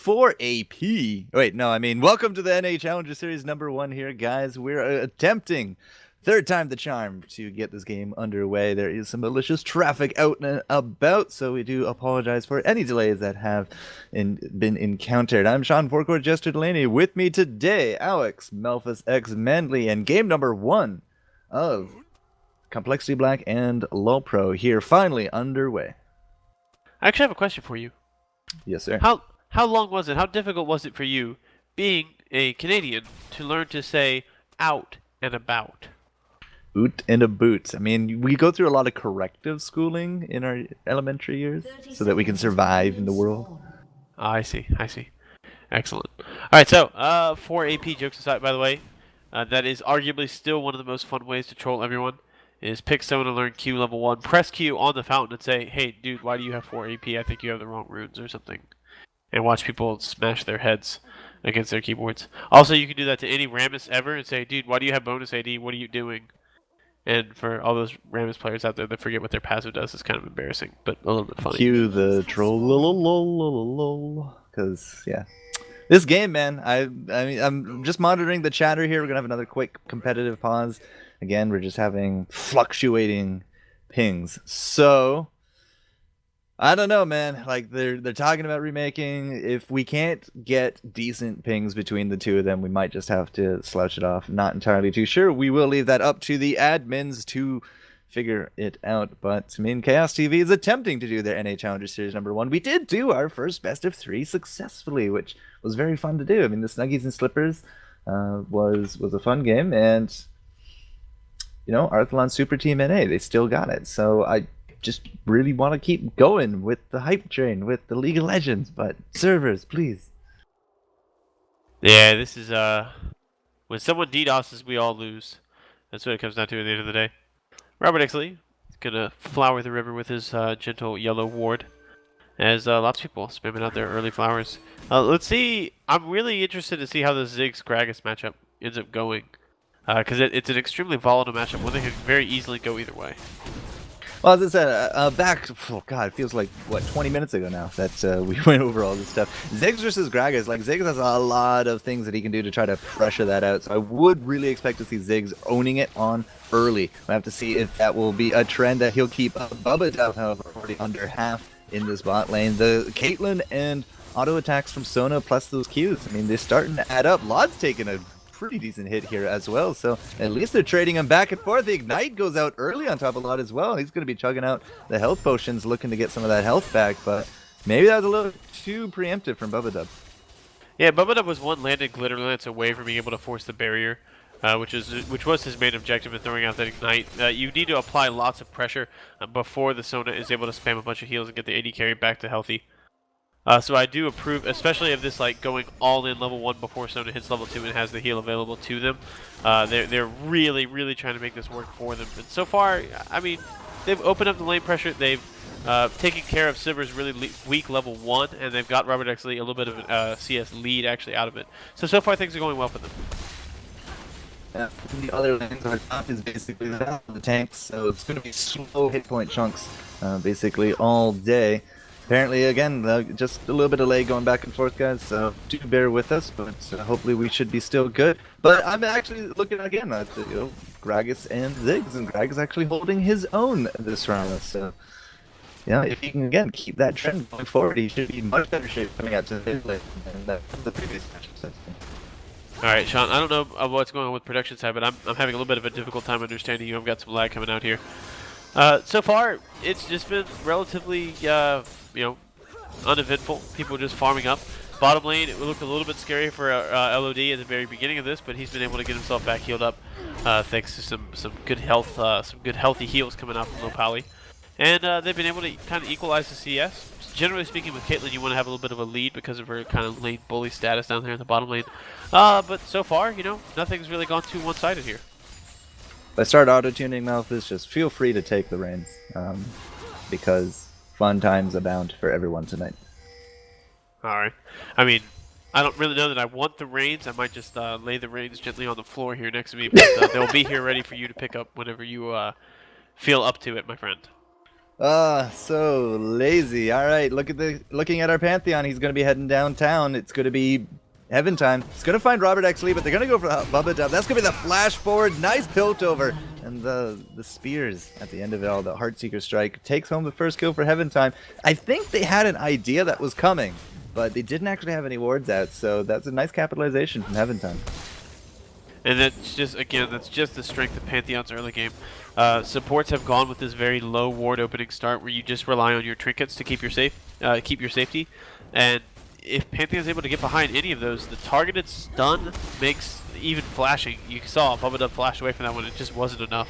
4 AP. Wait, no, I mean, welcome to the NA Challenger Series #1 here, guys. We're attempting, third time the charm, to get this game underway. There is some malicious traffic out and about, so we do apologize for any delays that have been encountered. I'm Sean Forecourt Jester Delaney. With me today, Alex, Melphus X Manley, and game #1 of Complexity Black and LoLPro here, finally underway. I actually have a question for you. Yes, sir. How long was it? How difficult was it for you, being a Canadian, to learn to say out and about? Oot and a boot. I mean, we go through a lot of corrective schooling in our elementary years so that we can survive in the world. I see. Excellent. Alright, so, 4 AP jokes aside, by the way, that is arguably still one of the most fun ways to troll everyone, is pick someone to learn Q level 1, press Q on the fountain and say, hey, dude, why do you have 4 AP? I think you have the wrong runes or something. And watch people smash their heads against their keyboards. Also, you can do that to any Rammus ever and say, dude, why do you have bonus AD? What are you doing? And for all those Rammus players out there that forget what their passive does, it's kind of embarrassing, but a little bit funny. Cue the troll, because, yeah. This game, man, I mean, I'm just monitoring the chatter here. We're going to have another quick competitive pause. Again, we're just having fluctuating pings. So, I don't know, man. Like, they're talking about remaking. If we can't get decent pings between the two of them, we might just have to slouch it off. Not entirely too sure. We will leave that up to the admins to figure it out. But, I mean, Chaos TV is attempting to do their NA Challenger Series #1. We did do our first best of 3 successfully, which was very fun to do. I mean, the Snuggies and Slippers was a fun game, and you know, Arthalon Super Team NA, they still got it. So I just really want to keep going with the hype train, with the League of Legends, but servers, please. Yeah, this is, when someone DDoSes, we all lose. That's what it comes down to at the end of the day. Robert Exley is gonna flower the river with his gentle yellow ward, as lots of people spamming out their early flowers. Let's see. I'm really interested to see how the Ziggs Gragas matchup ends up going, because it's an extremely volatile matchup. One that can very easily go either way. Well, as I said, back, oh god, it feels like, what, 20 minutes ago now that we went over all this stuff. Ziggs versus Gragas, like, Ziggs has a lot of things that he can do to try to pressure that out, so I would really expect to see Ziggs owning it on early. We'll have to see if that will be a trend that he'll keep up. Bubba Dub, however, already under half in this bot lane. The Caitlyn and auto attacks from Sona plus those Qs, I mean, they're starting to add up. Lod's taking a pretty decent hit here as well, so at least they're trading him back and forth. The Ignite goes out early on top of Lot as well. He's going to be chugging out the health potions, looking to get some of that health back, but maybe that was a little too preemptive from Bubba Dub. Yeah, Bubba Dub was one landed glitter lance away from being able to force the barrier, which was his main objective in throwing out that Ignite. You need to apply lots of pressure before the Sona is able to spam a bunch of heals and get the AD carry back to healthy. So I do approve, especially of this, like, going all in level 1 before Sona hits level 2 and has the heal available to them. They're really trying to make this work for them. And so far, I mean, they've opened up the lane pressure. They've taken care of Silver's really weak level 1, and they've got Robert Exley a little bit of a CS lead actually out of it. So far things are going well for them. Yeah, the other lanes on top is basically the tanks, so it's going to be slow hit point chunks basically all day. Apparently, again, just a little bit of delay going back and forth, guys, so do bear with us, but hopefully we should be still good. But I'm actually looking again at Gragas and Ziggs, and Gragas actually holding his own this round, so yeah, if he can, again, keep that trend going forward, he should be in much better shape coming out to the lane than the previous matchups. Alright, Sean, I don't know what's going on with production side, but I'm having a little bit of a difficult time understanding you. I've got some lag coming out here. So far, it's just been relatively, you know, uneventful. People just farming up. Bottom lane, it looked a little bit scary for LOD at the very beginning of this, but he's been able to get himself back healed up thanks to some good health, some good healthy heals coming out from Lopali. And they've been able to kind of equalize the CS. Generally speaking, with Caitlyn, you want to have a little bit of a lead because of her kind of lane bully status down there in the bottom lane. But so far, you know, nothing's really gone too one-sided here. If I start auto-tuning Malphus, just feel free to take the reins, because fun times abound for everyone tonight. Alright. I mean, I don't really know that I want the reins. I might just lay the reins gently on the floor here next to me, but they'll be here ready for you to pick up whenever you feel up to it, my friend. Ah, so lazy. All right, looking at our Pantheon. He's going to be heading downtown. It's going to be Heaven time. It's going to find Robert X. Lee, but they're going to go for the Bubba Dub. That's going to be the flash forward. Nice pilt over. And the spears at the end of it all, the Heartseeker strike, takes home the first kill for Heaven time. I think they had an idea that was coming, but they didn't actually have any wards out, so that's a nice capitalization from Heaven time. And that's just, again, that's just the strength of Pantheon's early game. Supports have gone with this very low ward opening start where you just rely on your trinkets to keep your safety. And if Pantheon's able to get behind any of those, the targeted stun makes even flashing. You saw Bubba Dub flash away from that one. It just wasn't enough.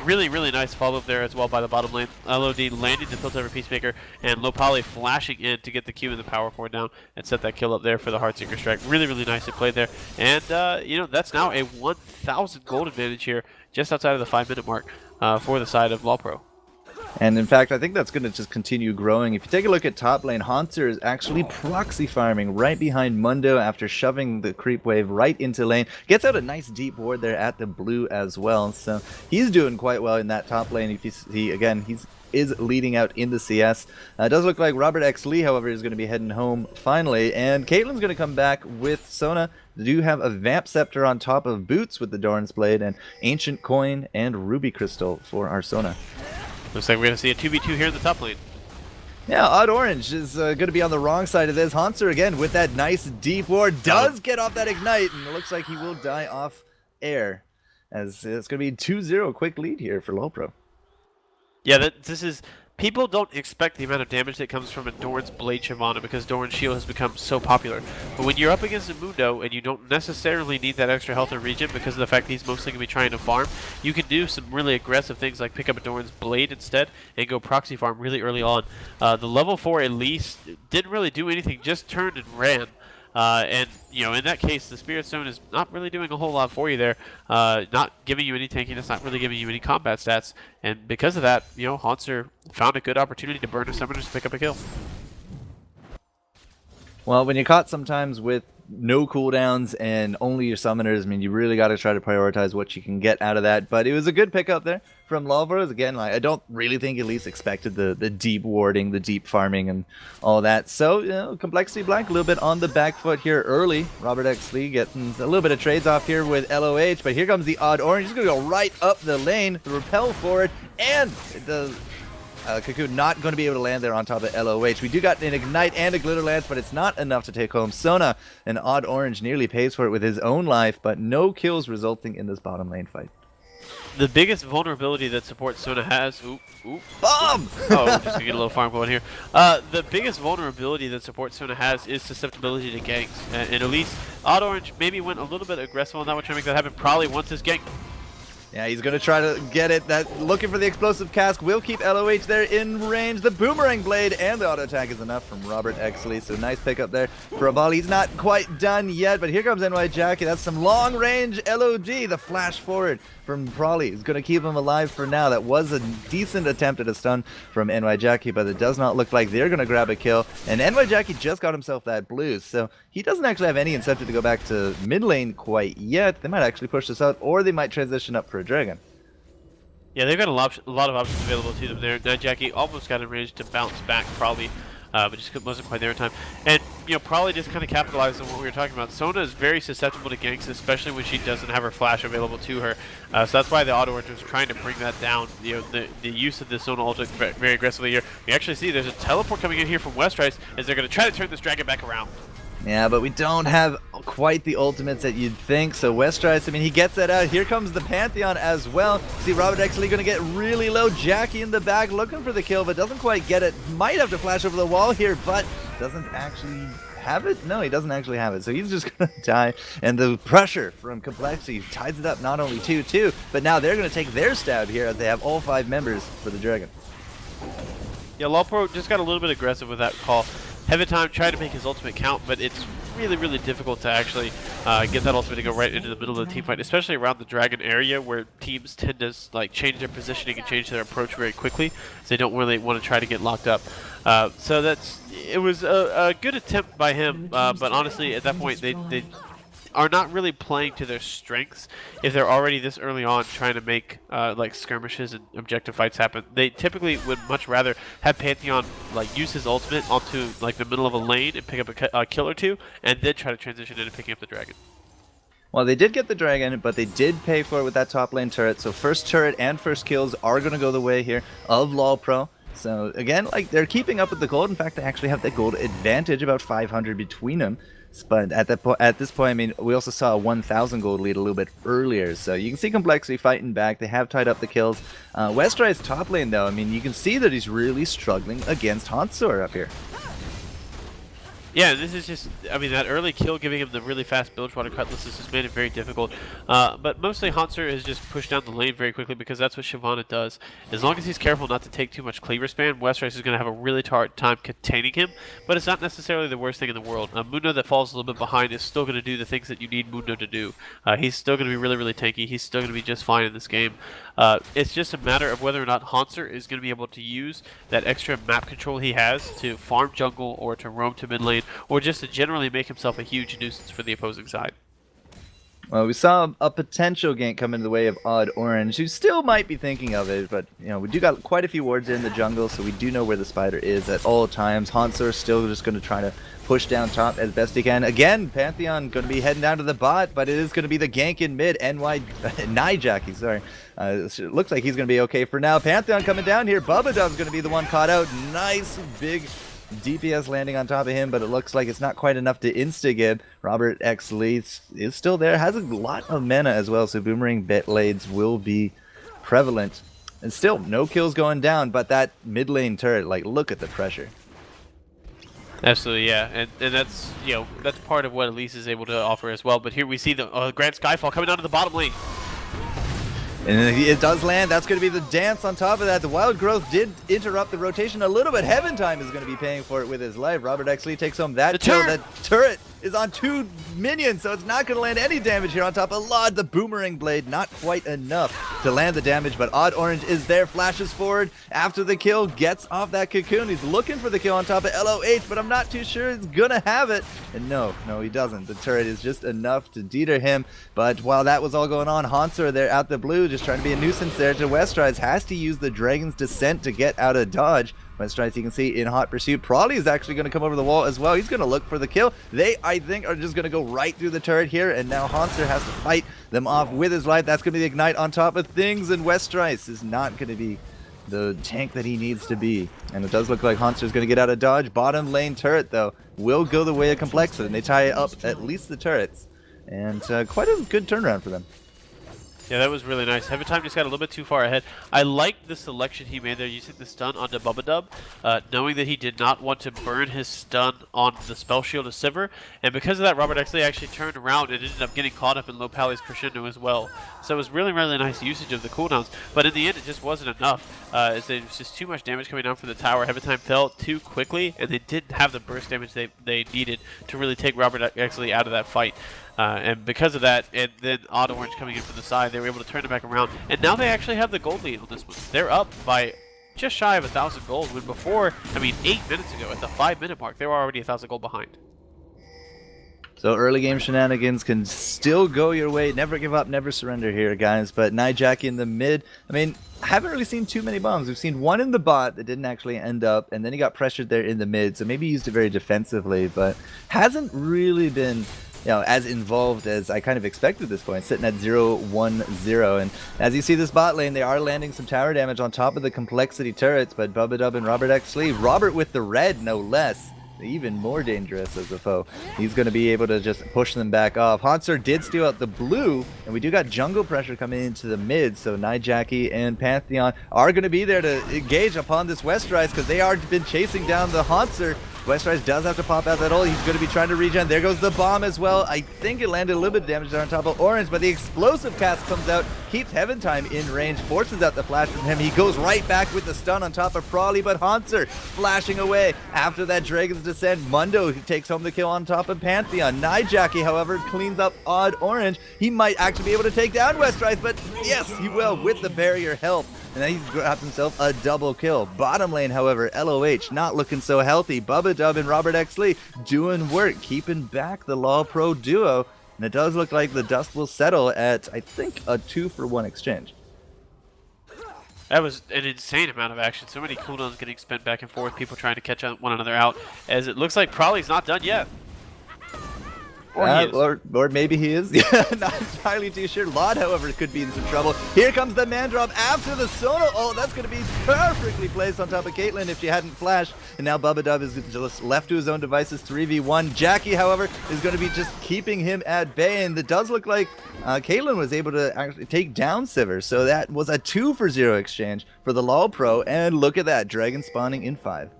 Really, really nice follow-up there as well by the bottom lane. LOD landing the tilt over Peacemaker, and LoLPro flashing in to get the Q and the power forward down and set that kill up there for the Heartseeker strike. Really, really nicely played there. And, you know, that's now a 1,000 gold advantage here just outside of the 5-minute mark for the side of LoLPro. And in fact, I think that's going to just continue growing. If you take a look at top lane, Haunter is actually proxy farming right behind Mundo after shoving the creep wave right into lane. Gets out a nice deep ward there at the blue as well. So he's doing quite well in that top lane. If you see, again, he's leading out in the CS. It does look like Robert X. Lee, however, is going to be heading home finally. And Caitlyn's going to come back with Sona. They do have a Vamp Scepter on top of Boots with the Doran's Blade and Ancient Coin and Ruby Crystal for our Sona. Looks like we're going to see a 2v2 here in the top lane. Yeah, Odd Orange is going to be on the wrong side of this. Haunter again with that nice deep ward does get off that ignite, and it looks like he will die off air, as it's going to be 2-0 quick lead here for LoLPro. Yeah, this is... People don't expect the amount of damage that comes from a Doran's Blade Shyvana because Doran's Shield has become so popular. But when you're up against a Mundo and you don't necessarily need that extra health or regen because of the fact that he's mostly going to be trying to farm, you can do some really aggressive things like pick up a Doran's Blade instead and go proxy farm really early on. The level 4 Elise didn't really do anything, just turned and ran. And, you know, in that case, the Spirit Stone is not really doing a whole lot for you there. Not giving you any tankiness, not really giving you any combat stats. And because of that, you know, Haunter found a good opportunity to burn a summoner to pick up a kill. Well, when you're caught sometimes with no cooldowns and only your summoners, I mean, you really got to try to prioritize what you can get out of that. But it was a good pickup there from LoLPro. Again, like, I don't really think at least expected the deep warding, the deep farming, and all that. So, you know, Complexity Blank a little bit on the back foot here early. Robert X. Lee getting a little bit of trades off here with LOH, but here comes the Odd Orange. He's going to go right up the lane, the repel forward, and the Cocoon not going to be able to land there on top of LOH. We do got an Ignite and a Glitter Lance, but it's not enough to take home Sona. And Odd Orange nearly pays for it with his own life, but no kills resulting in this bottom lane fight. The biggest vulnerability that support Sona has... Bomb! Oh, just gonna get a little farm going here. The biggest vulnerability that support Sona has is susceptibility to ganks. And at least Odd Orange maybe went a little bit aggressive on that one, trying to make that happen. Probably wants his gank. Yeah, he's going to try to get it. Looking for the explosive cask will keep LOH there in range. The Boomerang Blade and the auto attack is enough from Robert X. Lee. So nice pickup there for a ball. He's not quite done yet, but here comes NY Jackie. That's some long range LOD. The flash forward from Prawley is going to keep him alive for now. That was a decent attempt at a stun from NY Jackie, but it does not look like they're going to grab a kill. And NY Jackie just got himself that blue, so he doesn't actually have any incentive to go back to mid lane quite yet. They might actually push this out, or they might transition up for a dragon. Yeah, they've got a lot of options available to them there. Now Jackie almost got in range to bounce back, probably, but just wasn't quite there in time. And, you know, probably just kind of capitalized on what we were talking about. Sona is very susceptible to ganks, especially when she doesn't have her flash available to her. So that's why the Auto Orange was trying to bring that down. You know, the use of the Sona ult very aggressively here. You actually see there's a teleport coming in here from Westrice as they're going to try to turn this dragon back around. Yeah, but we don't have quite the ultimates that you'd think. So Westrice, I mean, he gets that out. Here comes the Pantheon as well. See Robert X. Lee going to get really low. Jackie in the back looking for the kill, but doesn't quite get it. Might have to flash over the wall here, but doesn't actually have it. No, he doesn't actually have it. So he's just going to die. And the pressure from Complexity ties it up not only 2-2, but now they're going to take their stab here as they have all 5 members for the Dragon. Yeah, LoLPro just got a little bit aggressive with that call. Heaven Time tried to make his ultimate count, but it's really, really difficult to actually get that ultimate to go right into the middle of the team fight, especially around the dragon area where teams tend to like change their positioning and change their approach very quickly, so they don't really want to try to get locked up. So it was a good attempt by him, but honestly, at that point, are not really playing to their strengths if they're already this early on trying to make like skirmishes and objective fights happen. They typically would much rather have Pantheon like use his ultimate onto like the middle of a lane and pick up a kill or two, and then try to transition into picking up the dragon. Well, they did get the dragon, but they did pay for it with that top lane turret. So first turret and first kills are going to go the way here of LoLPro. So again, like they're keeping up with the gold. In fact, they actually have the gold advantage, about 500 between them. But at this point, I mean, we also saw a 1,000 gold lead a little bit earlier. So you can see Complexity fighting back. They have tied up the kills. Westride's top lane, though, I mean, you can see that he's really struggling against Hansor up here. Yeah, this is just, I mean, that early kill giving him the really fast Bilgewater Cutlass has just made it very difficult. But mostly Hansor is just pushed down the lane very quickly because that's what Shyvana does. As long as he's careful not to take too much cleaver spam, Westrice is going to have a really hard time containing him, but it's not necessarily the worst thing in the world. Mundo that falls a little bit behind is still going to do the things that you need Mundo to do. He's still going to be really, really tanky. He's still going to be just fine in this game. It's just a matter of whether or not Hansor is going to be able to use that extra map control he has to farm jungle or to roam to mid lane, or just to generally make himself a huge nuisance for the opposing side. Well, we saw a potential gank come into the way of Odd Orange, who still might be thinking of it, but you know, we do got quite a few wards in the jungle, so we do know where the spider is at all times. Hansor is still just going to try to push down top as best he can. Again, Pantheon going to be heading down to the bot, but it is going to be the gank in mid. Nijaki, sorry. It looks like he's going to be okay for now. Pantheon coming down here. Bubba-Dub's going to be the one caught out. Nice big DPS landing on top of him, but it looks like it's not quite enough to insta-gib. Robert X. Lee is still there, has a lot of mana as well, so boomerang blades will be prevalent. And still, no kills going down, but that mid lane turret, like, look at the pressure. Absolutely, yeah, and that's, you know, that's part of what Elise is able to offer as well. But here we see the Grand Skyfall coming down to the bottom lane. And it does land. That's going to be the dance on top of that. The Wild Growth did interrupt the rotation a little bit. Heaven Time is going to be paying for it with his life. Robert Exley takes home that kill. That turret is on 2 minions, so it's not going to land any damage here on top of Lod. The Boomerang Blade, not quite enough to land the damage, but Odd Orange is there, flashes forward after the kill, gets off that cocoon. He's looking for the kill on top of LoH, but I'm not too sure he's going to have it. And no, he doesn't. The turret is just enough to deter him. But while that was all going on, Hansor there out the blue, just trying to be a nuisance there to Westrides, has to use the Dragon's Descent to get out of dodge. Westrides, you can see, in hot pursuit. Probably is actually going to come over the wall as well. He's going to look for the kill. They, I think, are just going to go right through the turret here, and now Hansor has to fight them off with his life. That's going to be the Ignite on top of things, and Westrides is not going to be the tank that he needs to be. And it does look like Hansor's going to get out of dodge. Bottom lane turret, though, will go the way of Complexity, and they tie up at least the turrets. And quite a good turnaround for them. Yeah, that was really nice. Heaven Time just got a little bit too far ahead. I like the selection he made there using the stun onto Bubba-Dub, knowing that he did not want to burn his stun on the spell shield of Sivir, and because of that, Robert actually turned around and ended up getting caught up in Low Pally's crescendo as well. So it was really, really nice usage of the cooldowns, but in the end it just wasn't enough, as there was just too much damage coming down from the tower. Heaven Time fell too quickly, and they didn't have the burst damage they needed to really take Robert actually out of that fight. And because of that, and then Odd Orange coming in from the side, they were able to turn it back around. And now they actually have the gold lead on this one. They're up by just shy of 1,000 gold, when before, I mean, 8 minutes ago, at the 5-minute mark, they were already 1,000 gold behind. So early game shenanigans can still go your way. Never give up, never surrender here, guys. But Nijaki in the mid, I mean, I haven't really seen too many bombs. We've seen one in the bot that didn't actually end up, and then he got pressured there in the mid, so maybe he used it very defensively, but hasn't really been, you know, as involved as I kind of expected at this point, sitting at 0-1-0. And as you see this bot lane, they are landing some tower damage on top of the Complexity turrets, but Bubba-Dub and Robert X. Lee, Robert with the red, no less, even more dangerous as a foe. He's going to be able to just push them back off. Hansor did steal out the blue, and we do got jungle pressure coming into the mid, so Nijaki and Pantheon are going to be there to engage upon this Westrides, because they are been chasing down the Hansor. Westrides does have to pop out that ult. He's going to be trying to regen. There goes the bomb as well. I think it landed a little bit of damage there on top of Orange, but the explosive cast comes out, keeps Heaven Time in range, forces out the flash from him. He goes right back with the stun on top of Prawley, but Hansor flashing away after that Dragon's Descent. Mundo takes home the kill on top of Pantheon. Nijaki, however, cleans up Odd Orange. He might actually be able to take down Westrides, but yes, he will with the barrier help. And then he's grabbed himself a double kill. Bottom lane, however, LoH not looking so healthy. Bubba-Dub and Robert X. Lee doing work, keeping back the LoLPro duo. And it does look like the dust will settle at, I think, a 2-for-1 exchange. That was an insane amount of action. So many cooldowns getting spent back and forth, people trying to catch one another out, as it looks like Prolly's not done yet. Or he is. Or maybe he is. Yeah, not entirely too sure. Lod, however, could be in some trouble. Here comes the man drop after the Sono. Oh, that's going to be perfectly placed on top of Caitlyn if she hadn't flashed. And now Bubba Dub is just left to his own devices, 3v1. Jackie, however, is going to be just keeping him at bay. And it does look like Caitlyn was able to actually take down Sivir. So that was a 2-for-0 exchange for the LoLPro. And look at that, Dragon spawning in 5.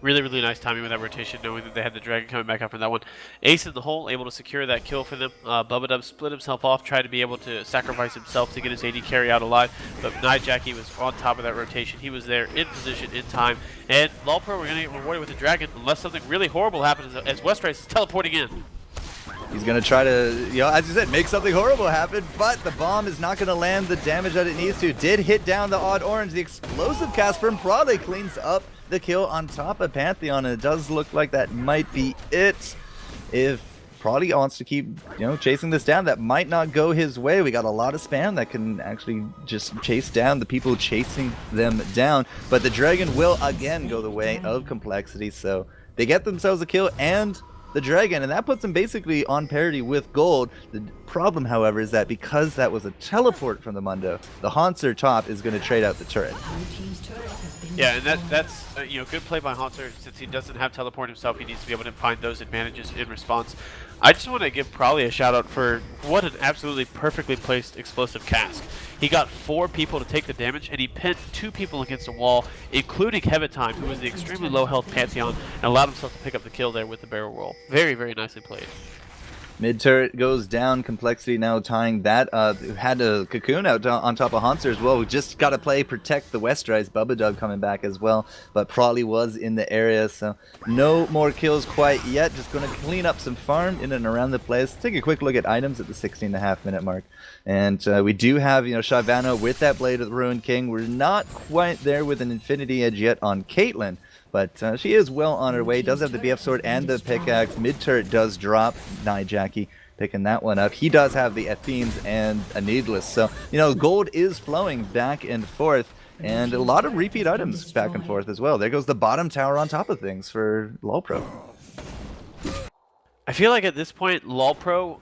Really, really nice timing with that rotation, knowing that they had the Dragon coming back up in that one. Ace in the hole, able to secure that kill for them. Bubba Dub split himself off, tried to be able to sacrifice himself to get his AD carry out alive, but Night Jackie was on top of that rotation. He was there in position, in time, and LoLPro were going to get rewarded with the Dragon unless something really horrible happens as Westrice is teleporting in. He's going to try to, you know, as you said, make something horrible happen, but the bomb is not going to land the damage that it needs to. Did hit down the odd orange. The explosive cast from Prolly cleans up the kill on top of Pantheon, and it does look like that might be it. If Prolly wants to keep, you know, chasing this down, that might not go his way. We got a lot of spam that can actually just chase down the people chasing them down, but the Dragon will again go the way of Complexity, so they get themselves a kill and the Dragon, and that puts them basically on parity with Gold. The problem, however, is that because that was a teleport from the Mundo, the Haunter top is going to trade out the turret. Yeah, and that's you know, good play by Haunter. Since he doesn't have teleport himself, he needs to be able to find those advantages in response. I just want to give Prolly a shout out for what an absolutely perfectly placed explosive cast. He got 4 people to take the damage, and he pinned 2 people against a wall, including Heavatime, who was the extremely low health Pantheon, and allowed himself to pick up the kill there with the barrel roll. Very, very nicely played. Mid turret goes down. Complexity now tying that. Had a Cocoon out on top of Haunter as well. We just got to play protect the Westrice. Bubba Dub coming back as well, but Prolly was in the area, so no more kills quite yet. Just going to clean up some farm in and around the place. Take a quick look at items at the 16.5-minute mark, and we do have, you know, Shyvana with that Blade of the Ruined King. We're not quite there with an Infinity Edge yet on Caitlyn, but she is well on her way. Does have the BF sword and the pickaxe. Mid turret does drop. Night Jackie picking that one up. He does have the Athenes and a Needless. So, you know, gold is flowing back and forth, and a lot of repeat items back and forth as well. There goes the bottom tower on top of things for LoLPro. I feel like at this point, LoLPro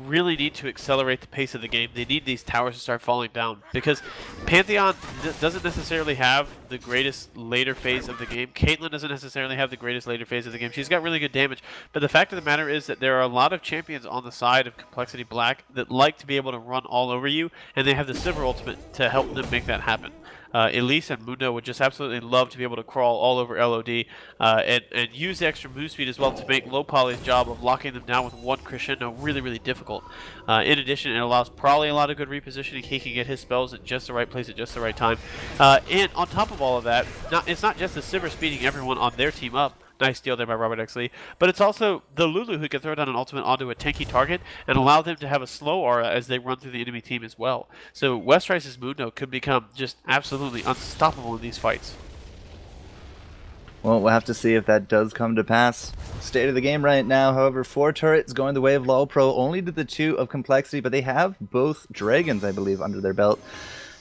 really need to accelerate the pace of the game. They need these towers to start falling down, because Pantheon doesn't necessarily have the greatest later phase of the game. Caitlyn doesn't necessarily have the greatest later phase of the game. She's got really good damage, but the fact of the matter is that there are a lot of champions on the side of Complexity Black that like to be able to run all over you, and they have the Sivir ultimate to help them make that happen. Elise and Mundo would just absolutely love to be able to crawl all over LOD and use the extra move speed as well to make Low Poly's job of locking them down with one crescendo really, really difficult. In addition, it allows Prolly a lot of good repositioning. He can get his spells at just the right place at just the right time. And on top of all of that, it's not just the Sivir speeding everyone on their team up. Nice steal there by Robert X. Lee. But it's also the Lulu who can throw down an ultimate onto a tanky target and allow them to have a slow aura as they run through the enemy team as well. So Westrice's Mundo could become just absolutely unstoppable in these fights. Well, we'll have to see if that does come to pass. State of the game right now, however, 4 turrets going the way of LoLPro, only to the 2 of Complexity, but they have both Dragons, I believe, under their belt.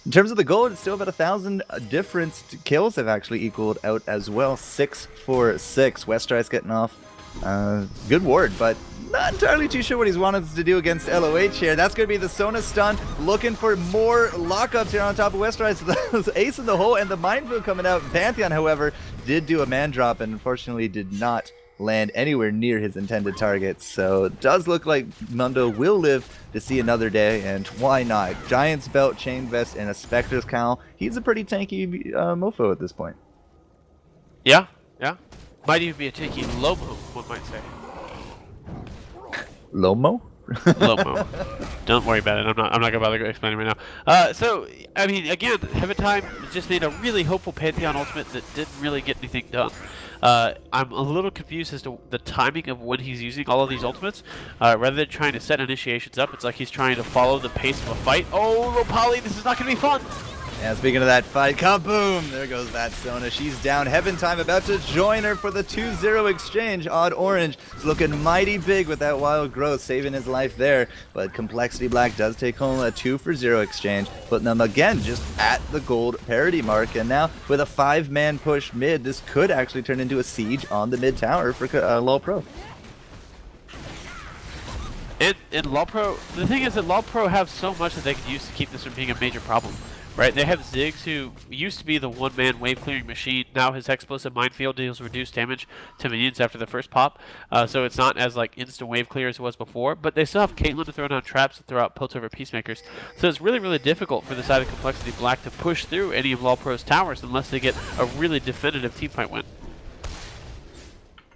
In terms of the gold, it's still about 1,000 difference. Kills have actually equaled out as well. 6 for 6. Westrice getting off. Good ward, but not entirely too sure what he's wanted to do against LoH here. That's going to be the Sona stun. Looking for more lockups here on top of Westrice. The Ace in the hole and the Mindfield coming out. Pantheon, however, did do a man drop and unfortunately did not land anywhere near his intended targets. So it does look like Mundo will live to see another day, and why not? Giant's belt, chain vest, and a Spectre's cowl. He's a pretty tanky mofo at this point. Yeah. Might even be a tanky Lomo, one might say. Lomo? Lomo. Don't worry about it. I'm not gonna bother explaining right now. So I mean, again, Heavatime just made a really hopeful Pantheon ultimate that didn't really get anything done. I'm a little confused as to the timing of when he's using all of these ultimates. Rather than trying to set initiations up, it's like he's trying to follow the pace of a fight. Oh, Low Poly, this is not gonna be fun. And speaking of that fight, kaboom! There goes that Sona. She's down. Heaven Time about to join her for the 2-0 exchange. Odd Orange is looking mighty big with that wild growth, saving his life there. But Complexity Black does take home a 2-for-0 exchange, putting them again just at the gold parity mark. And now with a 5-man push mid, this could actually turn into a siege on the mid tower for LoLPro. And LoLPro, the thing is that LoLPro have so much that they could use to keep this from being a major problem. Right, they have Ziggs, who used to be the one-man wave-clearing machine. Now his explosive minefield deals reduced damage to minions after the first pop, so it's not as like instant wave clear as it was before. But they still have Caitlyn to throw down traps to throw out Piltover Peacemakers. So it's really, really difficult for the side of Complexity Black to push through any of LoLPro's towers unless they get a really definitive teamfight win.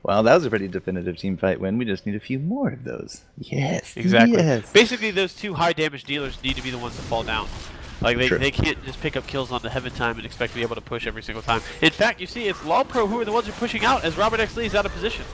Well, that was a pretty definitive teamfight win. We just need a few more of those. Yes. Exactly. Yes. Basically, those two high-damage dealers need to be the ones to fall down. Like, Sure. they can't just pick up kills on the Heaven Time and expect to be able to push every single time. In fact, you see, it's LoLPro who are the ones who are pushing out as Robert X. Lee is out of position.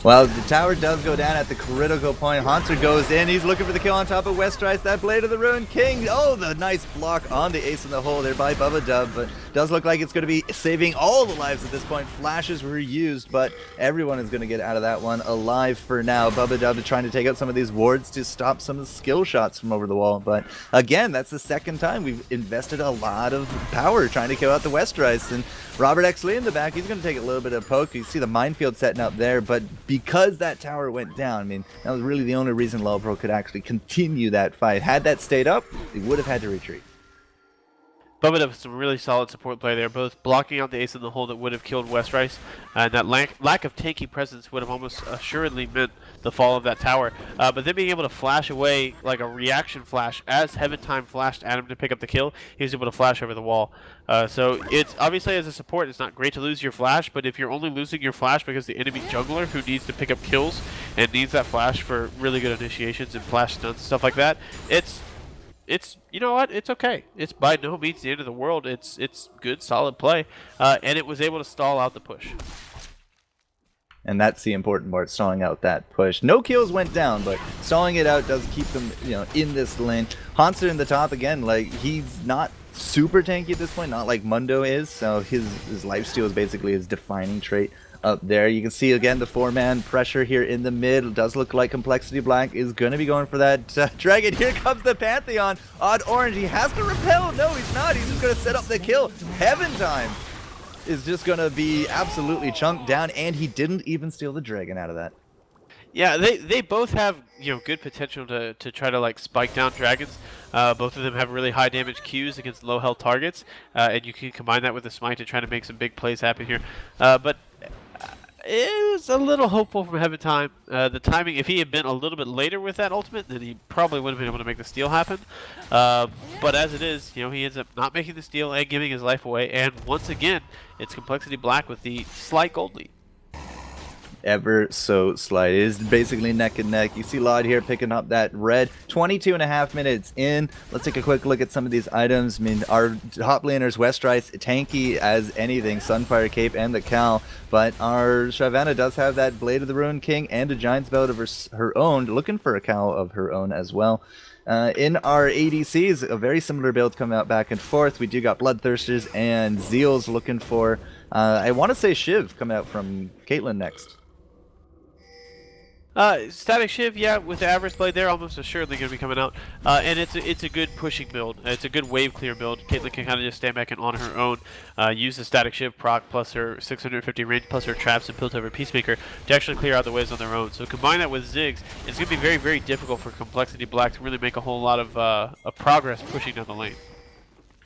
Well, the tower does go down at the critical point. Haunter goes in. He's looking for the kill on top of Westrice. That Blade of the Ruined King. Oh, the nice block on the ace in the hole there by Bubba Dub. But does look like it's going to be saving all the lives at this point. Flashes were used, but everyone is going to get out of that one alive for now. Bubba Dub is trying to take out some of these wards to stop some of the skill shots from over the wall. But again, that's the second time we've invested a lot of power trying to kill out the Westrice. And Robert X. Lee in the back, he's going to take a little bit of poke. You see the minefield setting up there, but because that tower went down, I mean, that was really the only reason LoLPro could actually continue that fight. Had that stayed up, they would have had to retreat. Bubba Dub some really solid support play there, both blocking out the ace in the hole that would have killed Westrice, and that lack of tanky presence would have almost assuredly meant the fall of that tower. But then being able to flash away like a reaction flash as Heaven Time flashed at him to pick up the kill, he was able to flash over the wall. So it's obviously as a support, it's not great to lose your flash, but if you're only losing your flash because the enemy jungler who needs to pick up kills and needs that flash for really good initiations and flash stunts and stuff like that, it's you know what, it's okay. It's by no means the end of the world. It's good, solid play, and it was able to stall out the push. And that's the important part, stalling out that push. No kills went down, but stalling it out does keep them, in this lane. Haunter in the top again, like he's not super tanky at this point, not like Mundo is. So his lifesteal is basically his defining trait up there. You can see again the 4-man pressure here in the mid. It does look like Complexity Black is going to be going for that dragon. Here comes the Pantheon. Odd Orange, he has to repel. No, he's not. He's just going to set up the kill. Heaven Time is just going to be absolutely chunked down, and he didn't even steal the dragon out of that. Yeah, they both have good potential to try to like spike down dragons. Both of them have really high damage Qs against low health targets, and you can combine that with the smite to try to make some big plays happen here. But it was a little hopeful from Heaven Time. The timing, if he had been a little bit later with that ultimate, then he probably would have been able to make the steal happen. But as it is, he ends up not making the steal and giving his life away. And once again, it's Complexity Black with the slight gold lead. Ever so slight. It is basically neck and neck. You see Laud here picking up that red. 22.5 minutes in. Let's take a quick look at some of these items. I mean, our top laners, Westrice, tanky as anything. Sunfire Cape and the Cal. But our Shyvana does have that Blade of the Ruined King and a Giant's Belt of her own. Looking for a Cal of her own as well. In our ADCs, a very similar build coming out back and forth. We do got Bloodthirsters and Zeals looking for, I want to say Shiv coming out from Caitlyn next. Static Shiv, yeah, with the Avarice Blade there, almost assuredly going to be coming out. And it's a good pushing build. It's a good wave clear build. Caitlyn can kind of just stand back and on her own use the Static Shiv proc plus her 650 range plus her traps and Piltover Peacemaker to actually clear out the waves on their own. So combine that with Ziggs, it's going to be very, very difficult for Complexity Black to really make a whole lot of progress pushing down the lane.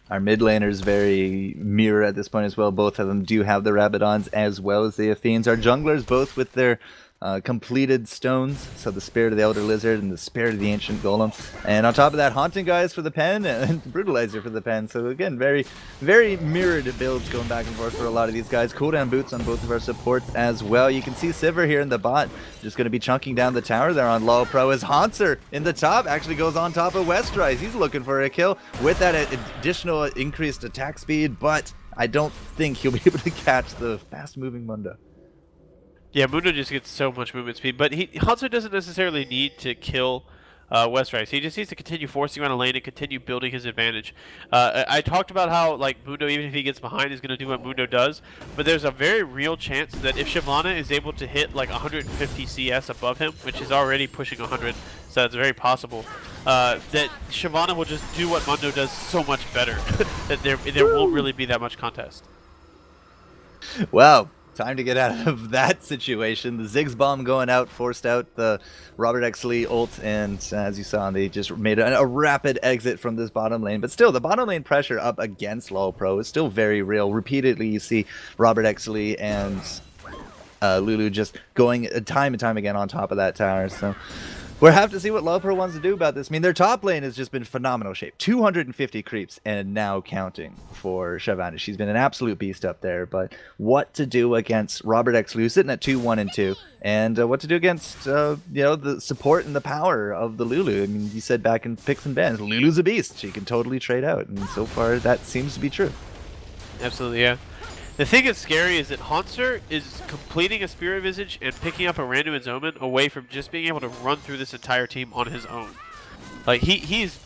Our mid laners very mirror at this point as well. Both of them do have the Rabadons as well as the Athenes. Our junglers both with their completed stones, so the Spirit of the Elder Lizard and the Spirit of the Ancient Golem, and on top of that, Haunting Guys for the pen and Brutalizer for the pen. So again, very, very mirrored builds going back and forth for a lot of these guys. Cooldown boots on both of our supports as well. You can see Sivir here in the bot, just going to be chunking down the tower there on LoLPro as Haunter in the top actually goes on top of Westrice. He's looking for a kill with that additional increased attack speed, but I don't think he'll be able to catch the fast-moving Mundo. Yeah, Mundo just gets so much movement speed, but Hanzo doesn't necessarily need to kill Westrise. He just needs to continue forcing around a lane and continue building his advantage. I talked about how like Mundo, even if he gets behind, is going to do what Mundo does, but there's a very real chance that if Shyvana is able to hit like 150 CS above him, which is already pushing 100, so that's very possible, that Shyvana will just do what Mundo does so much better that there won't really be that much contest. Wow. Time to get out of that situation. The Ziggs bomb going out forced out the Robert X. Lee ult, and as you saw, they just made a rapid exit from this bottom lane. But still, the bottom lane pressure up against LoLPro is still very real. Repeatedly, you see Robert X. Lee and Lulu just going time and time again on top of that tower. So we'll have to see what LoLPro wants to do about this. I mean, their top lane has just been phenomenal shape. 250 creeps and now counting for Shyvana. She's been an absolute beast up there. But what to do against Robert X. Lou sitting at 2-1 and 2, and what to do against you know, the support and the power of the Lulu. I mean, you said back in picks and bans, Lulu's a beast. She can totally trade out, and so far that seems to be true. Absolutely, yeah. The thing that's scary is that Hanser is completing a Spirit Visage and picking up a Randuin's Omen away from just being able to run through this entire team on his own. Like, he's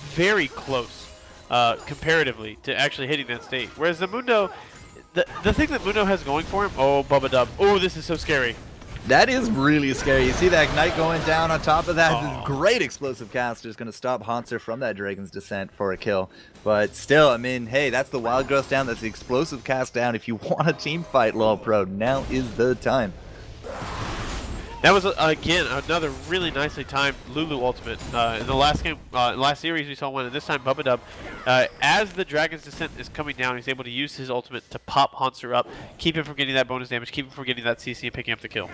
very close, comparatively, to actually hitting that state. Whereas the Mundo, the thing that Mundo has going for him, oh, Bubba Dub, oh, this is so scary. That is really scary. You see that Ignite going down on top of that. This great explosive caster is going to stop Hanser from that Dragon's Descent for a kill. But still, I mean, hey, that's the Wild Growth down. That's the explosive cast down. If you want a team fight, LoLPro, now is the time. That was, again, another really nicely timed Lulu ultimate. In the last game, last series we saw one, and this time Bubba Dub, as the Dragon's Descent is coming down, he's able to use his ultimate to pop Hanser up, keep him from getting that bonus damage, keep him from getting that CC and picking up the kill.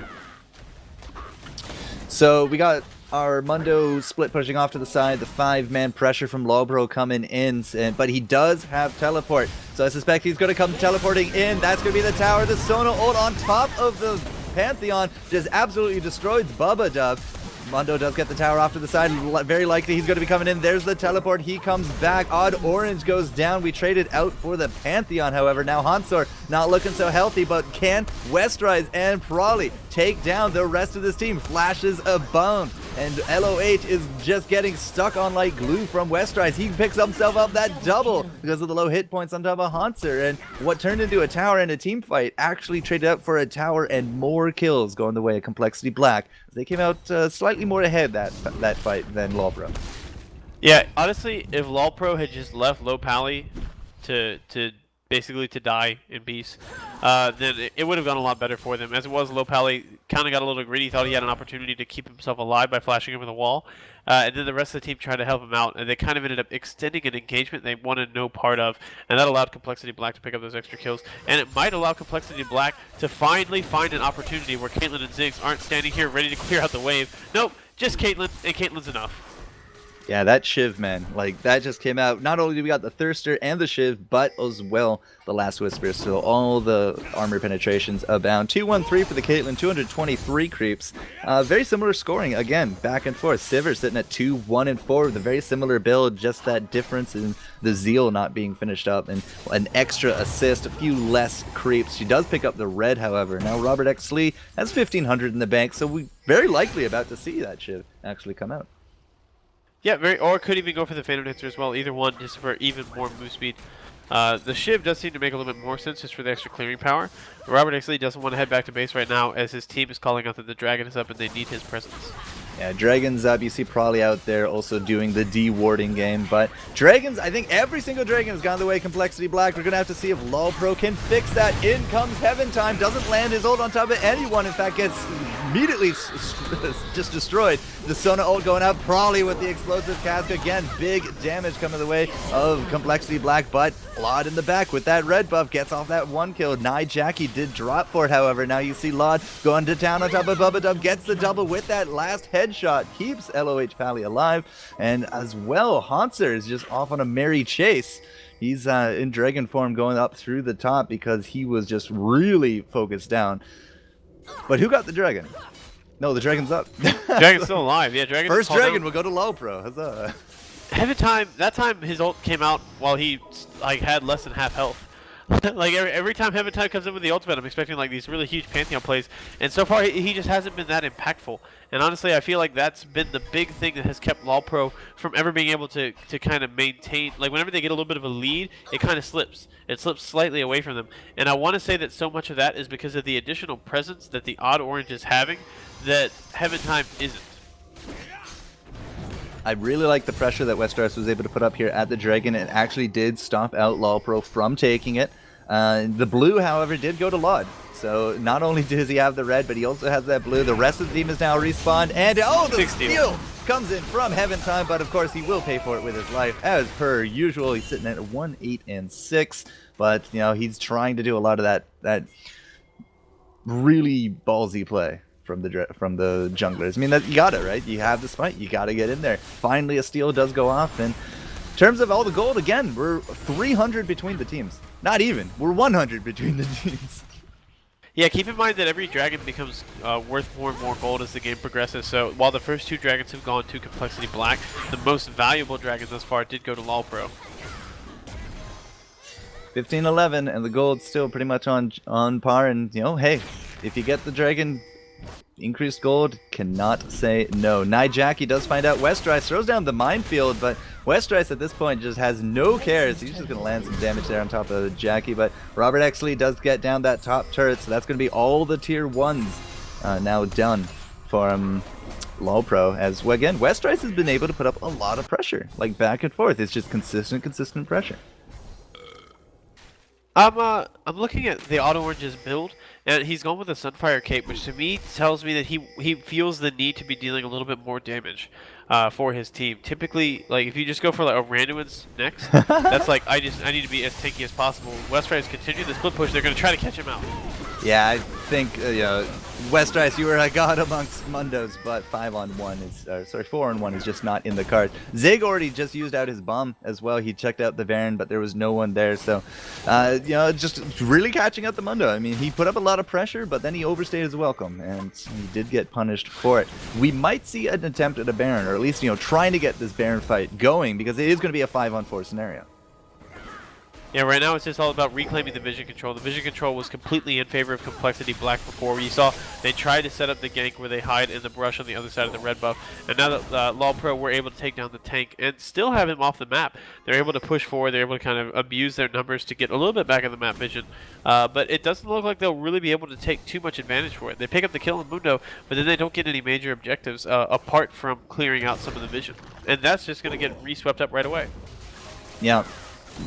So we got our Mundo split pushing off to the side, the 5-man pressure from LoLPro coming in, but he does have teleport. So I suspect he's going to come teleporting in. That's going to be the tower. The Sona ult on top of the Pantheon just absolutely destroys Bubba Dub. Mundo does get the tower off to the side. Very likely he's going to be coming in. There's the teleport. He comes back. Odd Orange goes down. We traded out for the Pantheon, however. Now Hansor not looking so healthy, but can Westrise and Prawley take down the rest of this team? Flashes a bone. And LO8 is just getting stuck on like glue from Westrise. He picks himself up that double because of the low hit points on top of Hansor. And what turned into a tower and a team fight actually traded out for a tower and more kills going the way of Complexity Black. They came out slightly more ahead that fight than LoLPro. Yeah, honestly, if LoLPro had just left Low Pally to basically to die in Beast, then it would have gone a lot better for them. As it was, Low Pally kind of got a little greedy, thought he had an opportunity to keep himself alive by flashing over the wall, and then the rest of the team tried to help him out, and they kind of ended up extending an engagement they wanted no part of, and that allowed Complexity Black to pick up those extra kills, and it might allow Complexity Black to finally find an opportunity where Caitlyn and Ziggs aren't standing here ready to clear out the wave. Nope, just Caitlyn, and Caitlyn's enough. Yeah, that Shiv, man, like that just came out. Not only do we got the Thirster and the Shiv, but as well the Last Whisper. So all the armor penetrations abound. 213 for the Caitlyn, 223 creeps. Very similar scoring again, back and forth. Sivir sitting at 2-1 and 4 with a very similar build. Just that difference in the Zeal not being finished up and an extra assist, a few less creeps. She does pick up the red, however. Now Robert X. Lee has 1500 in the bank, so we very likely about to see that Shiv actually come out. Yeah, or could even go for the Phantom Dancer as well. Either one, just for even more move speed. The Shiv does seem to make a little bit more sense just for the extra clearing power. Robert X. Lee doesn't want to head back to base right now as his team is calling out that the Dragon is up and they need his presence. Yeah, Dragon's up. You see Prawley out there also doing the D-warding game. But Dragons, I think every single Dragon has gone the way of Complexity Black. We're going to have to see if LoLPro can fix that. In comes Heaven Time. Doesn't land his ult on top of anyone. In fact, gets immediately just destroyed. The Sona ult going out. Prawley with the explosive cask. Again, big damage coming the way of Complexity Black. But Lod in the back with that red buff. Gets off that one kill. Nye Jackie did drop for it, however. Now you see Lod going to town on top of Bubba Dub. Gets the double with that last headshot. Keeps LOH Pally alive. And as well, Hanser is just off on a merry chase. He's in dragon form going up through the top because he was just really focused down. But who got the dragon? No, the dragon's up. Dragon's still alive. Yeah, Dragon. First dragon will go to LoLPro. Huzzah. Heaven Time, that time his ult came out while he like had less than half health. Like every time Heaven Time comes in with the ultimate, I'm expecting like these really huge Pantheon plays, and so far he just hasn't been that impactful. And honestly, I feel like that's been the big thing that has kept LoLPro from ever being able to kind of maintain. Like whenever they get a little bit of a lead, it kind of slips. It slips slightly away from them. And I want to say that so much of that is because of the additional presence that the Odd Orange is having that Heaven Time isn't. I really like the pressure that Westeros was able to put up here at the Dragon. It actually did stop out LoLPro from taking it. The blue, however, did go to Lod. So not only does he have the red, but he also has that blue. The rest of the team is now respawned. And oh, the steal comes in from Heaven Time, but of course he will pay for it with his life. As per usual, he's sitting at 1, 8, and 6. But, you know, he's trying to do a lot of that really ballsy play from the junglers. I mean, that you got it, right? You have the smite, you got to get in there. Finally, a steal does go off, and in terms of all the gold, again, we're 300 between the teams. Not even. We're 100 between the teams. Yeah, keep in mind that every dragon becomes worth more and more gold as the game progresses. So while the first 2 dragons have gone to Complexity Black, the most valuable dragon thus far did go to LoLPro. 15-11, and the gold's still pretty much on par. And, you know, hey, if you get the dragon, increased gold, cannot say no. Jackie does find out Westerice, throws down the minefield, but Westerice at this point just has no cares. He's just going to land some damage there on top of Jackie, but Robert Exley does get down that top turret, so that's going to be all the tier 1s now done for LoLPro, as, again, Westerice has been able to put up a lot of pressure, like back and forth. It's just consistent pressure. I'm looking at the Auto Orange's build, and he's gone with a Sunfire Cape, which to me tells me that he feels the need to be dealing a little bit more damage for his team. Typically, like if you just go for like a Randuin's next, that's like I need to be as tanky as possible. Westerice continue the split push. They're going to try to catch him out. Yeah, I think Westerice, you were a god amongst Mundos, but 5-on-1 is, sorry, 4-on-1 is just not in the cards. Zig already just used out his bomb as well. He checked out the Baron, but there was no one there. So, just really catching up the Mundo. I mean, he put up a lot of pressure, but then he overstayed his welcome, and he did get punished for it. We might see an attempt at a Baron, or at least, trying to get this Baron fight going, because it is going to be a 5-on-4 scenario. Yeah, right now it's just all about reclaiming the vision control. The vision control was completely in favor of Complexity Black before. You saw they tried to set up the gank where they hide in the brush on the other side of the red buff. And now that LoLPro were able to take down the tank and still have him off the map, they're able to push forward. They're able to kind of abuse their numbers to get a little bit back in the map vision. But it doesn't look like they'll really be able to take too much advantage for it. They pick up the kill in Mundo, but then they don't get any major objectives apart from clearing out some of the vision. And that's just going to get re-swept up right away. Yeah.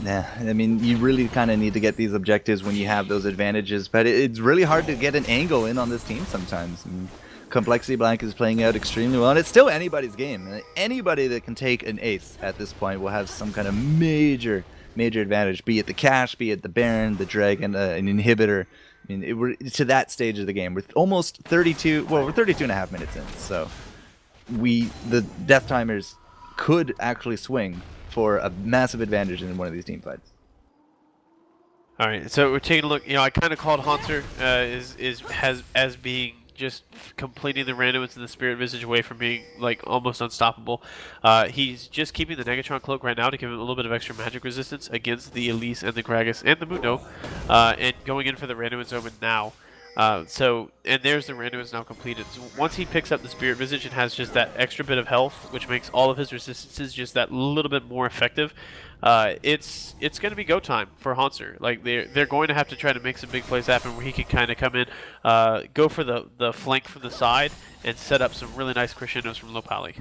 Yeah, I mean, you really kind of need to get these objectives when you have those advantages, but it's really hard to get an angle in on this team sometimes. And Complexity Black is playing out extremely well, and it's still anybody's game. Anybody that can take an ace at this point will have some kind of major advantage, be it the Cash, be it the Baron, the Dragon, an Inhibitor. I mean, we're to that stage of the game. We're almost 32, well, we're 32 and a half minutes in, so the Death Timers could actually swing for a massive advantage in one of these team fights. All right, so we're taking a look. I kind of called Haunter as being just completing the randoms and the Spirit Visage away from being like almost unstoppable. He's just keeping the Negatron Cloak right now to give him a little bit of extra magic resistance against the Elise and the Gragas and the Mundo, and going in for the Randuin's Omen now. And there's the Randuin's now completed. So once he picks up the Spirit Visage and has just that extra bit of health, which makes all of his resistances just that little bit more effective, it's going to be go time for Haunter. Like they're going to have to try to make some big plays happen where he can kind of come in, go for the flank from the side, and set up some really nice crescendos from low poly.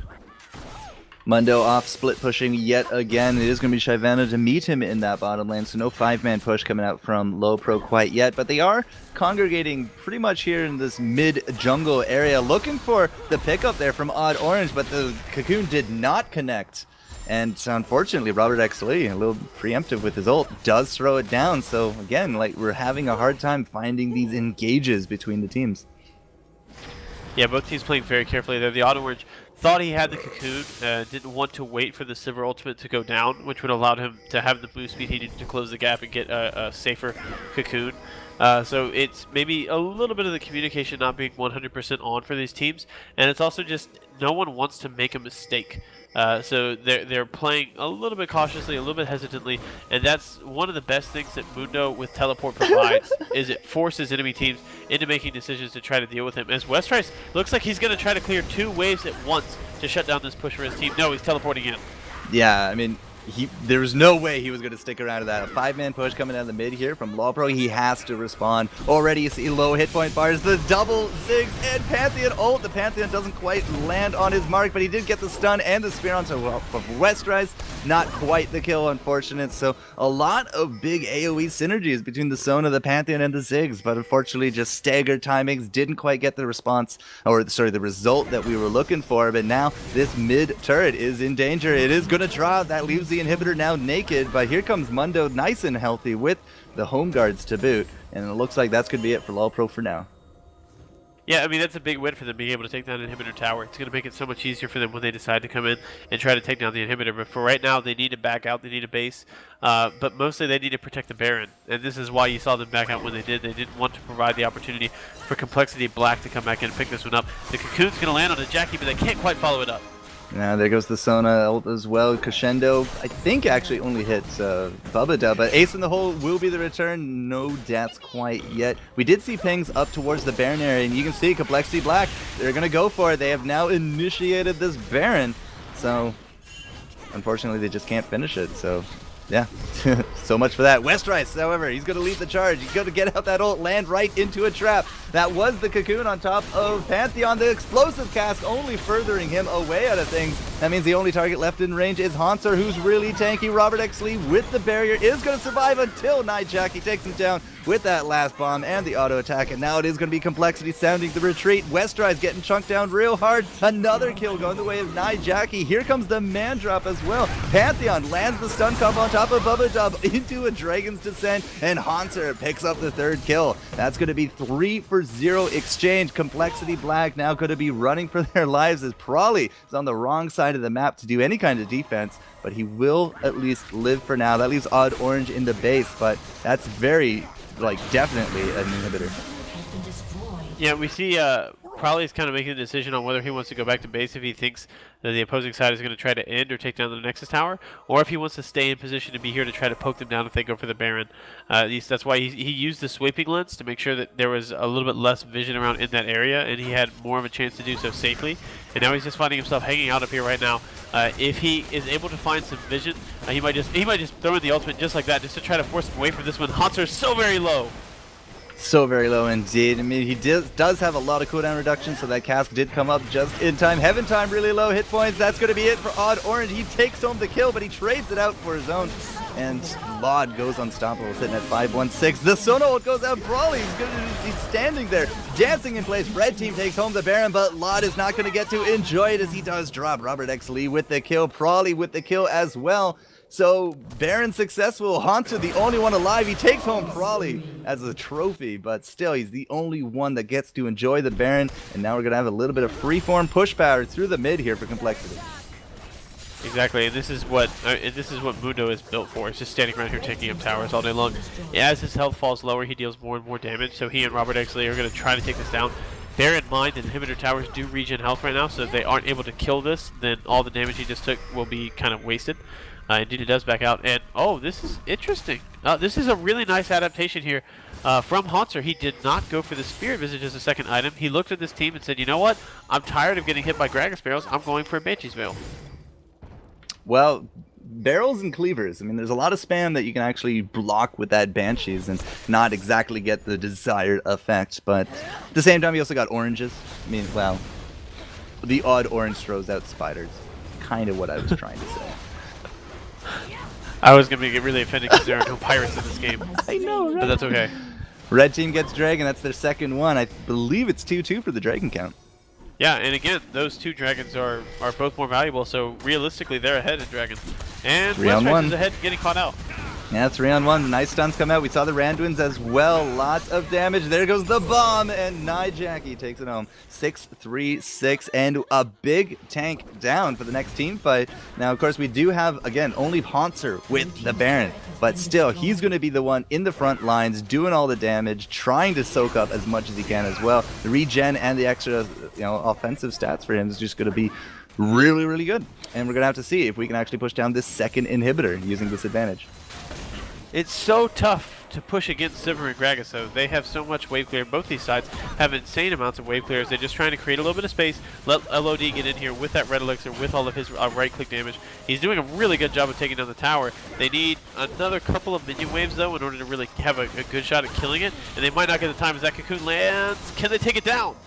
Mundo off split pushing yet again. It is going to be Shyvana to meet him in that bottom lane, so no 5-man push coming out from LoLPro quite yet, but they are congregating pretty much here in this mid-jungle area, looking for the pickup there from Odd Orange, but the Cocoon did not connect. And unfortunately, Robert Exley, a little preemptive with his ult, does throw it down. So again, like we're having a hard time finding these engages between the teams. Yeah, both teams playing very carefully there. The Odd Orange thought he had the Cocoon, didn't want to wait for the Sivir ultimate to go down, which would allow him to have the boost speed he needed to close the gap and get a safer Cocoon. So it's maybe a little bit of the communication not being 100% on for these teams, and it's also just no one wants to make a mistake. So they're playing a little bit cautiously, a little bit hesitantly, and that's one of the best things that Mundo with teleport provides. Is it forces enemy teams into making decisions to try to deal with him. As Westrice looks like he's going to try to clear 2 waves at once to shut down this push for his team. No, he's teleporting in. Yeah, I mean, there was no way he was going to stick around to that. A 5-man push coming down the mid here from LoLPro. He has to respond. Already you see low hit point bars. The double Ziggs and Pantheon ult. The Pantheon doesn't quite land on his mark, but he did get the stun and the spear onto Westrice. Not quite the kill, unfortunate. So a lot of big AoE synergies between the Sona, the Pantheon, and the Ziggs, but unfortunately just staggered timings. Didn't quite get the response, or sorry, the result that we were looking for. But now this mid turret is in danger. It is going to drop. That leaves the inhibitor now naked, but here comes Mundo nice and healthy with the home guards to boot, and it looks like that's going to be it for LoLPro for now. Yeah, I mean, that's a big win for them, being able to take down an inhibitor tower. It's going to make it so much easier for them when they decide to come in and try to take down the inhibitor. But for right now, they need to back out. They need a base. But mostly they need to protect the Baron. And this is why you saw them back out when they did. They didn't want to provide the opportunity for Complexity Black to come back in and pick this one up. The Cocoon's going to land on a Jackie, but they can't quite follow it up. Now there goes the Sona ult as well. Crescendo, I think, actually only hits Bubba, but Ace in the Hole will be the return. No deaths quite yet. We did see pings up towards the Baron area, and you can see Complexity Black. They're going to go for it. They have now initiated this Baron. So, unfortunately, they just can't finish it. So, yeah, so much for that. Westrice, however, he's going to lead the charge. He's going to get out that ult, land right into a trap. That was the Cocoon on top of Pantheon. The explosive cast only furthering him away out of things. That means the only target left in range is Hanser, who's really tanky. Robert X. Lee with the barrier is going to survive until Nightjacky takes him down with that last bomb and the auto attack. And now it is going to be Complexity sounding the retreat. Westrice getting chunked down real hard. Another kill going the way of Nightjacky. Here comes the man drop as well. Pantheon lands the stun combo on top of Bubba Dub into a Dragon's Descent, and Hanser picks up the 3rd kill. That's going to be 3-for-0 exchange. Complexity Black now going to be running for their lives as Prawley is on the wrong side of the map to do any kind of defense, but he will at least live for now. That leaves Odd Orange in the base, but that's very, definitely an inhibitor. Yeah, we see Crowley's kind of making a decision on whether he wants to go back to base if he thinks that the opposing side is going to try to end or take down the Nexus Tower, or if he wants to stay in position to be here to try to poke them down if they go for the Baron. That's why he used the sweeping lens to make sure that there was a little bit less vision around in that area, and he had more of a chance to do so safely. And now he's just finding himself hanging out up here right now. If he is able to find some vision, he might just throw in the ultimate just like that, just to try to force him away from this one. Hanser's so very low. So very low indeed. I mean, he does have a lot of cooldown reduction, so that cask did come up just in time. Heaven Time, really low hit points. That's going to be it for Odd Orange. He takes home the kill, but he trades it out for his own. And Laud goes unstoppable, sitting at 5-1-6. The Sona ult goes out. Brawley, he's standing there, dancing in place. Red team takes home the Baron, but Laud is not going to get to enjoy it as he does drop Robert X. Lee with the kill. Prawley with the kill as well. So Baron successful. Hanser the only one alive. He takes home Prawley as a trophy, but still he's the only one that gets to enjoy the Baron. And now we're going to have a little bit of freeform push power through the mid here for Complexity. Exactly, and this is what Mundo is built for. It's just standing around here taking up towers all day long. As his health falls lower, he deals more and more damage, so he and Robert X. Lee are going to try to take this down. Bear in mind that inhibitor towers do regen health right now, so if they aren't able to kill this, then all the damage he just took will be kind of wasted. Indeed, it does back out, and oh, this is interesting. This is a really nice adaptation here from Hanser. He did not go for the Spirit Visage as a second item. He looked at this team and said, you know what? I'm tired of getting hit by Gragas Barrels. I'm going for a Banshee's Veil. Well, barrels and cleavers. I mean, there's a lot of spam that you can actually block with that Banshees and not exactly get the desired effect. But at the same time, you also got oranges. I mean, well, the odd orange throws out spiders. Kind of what I was trying to say. I was going to get really offended because there are no pirates in this game. I know, right? But that's okay. Red team gets Dragon. That's their second one. I believe it's 2-2 for the Dragon count. Yeah, and again, those two dragons are both more valuable, so realistically, they're ahead in Dragon. And Westrice is ahead getting caught out. Yeah, 3-on-1. Nice stuns come out. We saw the Randuins as well. Lots of damage. There goes the bomb, and Nightjacky takes it home. 6-3-6, and a big tank down for the next team fight. Now, of course, we do have, again, only Hanser with the Baron, but still, he's going to be the one in the front lines, doing all the damage, trying to soak up as much as he can as well. The regen and the extra, offensive stats for him is just going to be really, really good. And we're going to have to see if we can actually push down this second inhibitor using this advantage. It's so tough to push against Sivir and Gragas, though. They have so much wave clear. Both these sides have insane amounts of wave clears. They're just trying to create a little bit of space, let LOD get in here with that red elixir, with all of his right-click damage. He's doing a really good job of taking down the tower. They need another couple of minion waves, though, in order to really have a good shot at killing it. And they might not get the time as that cocoon lands. Can they take it down?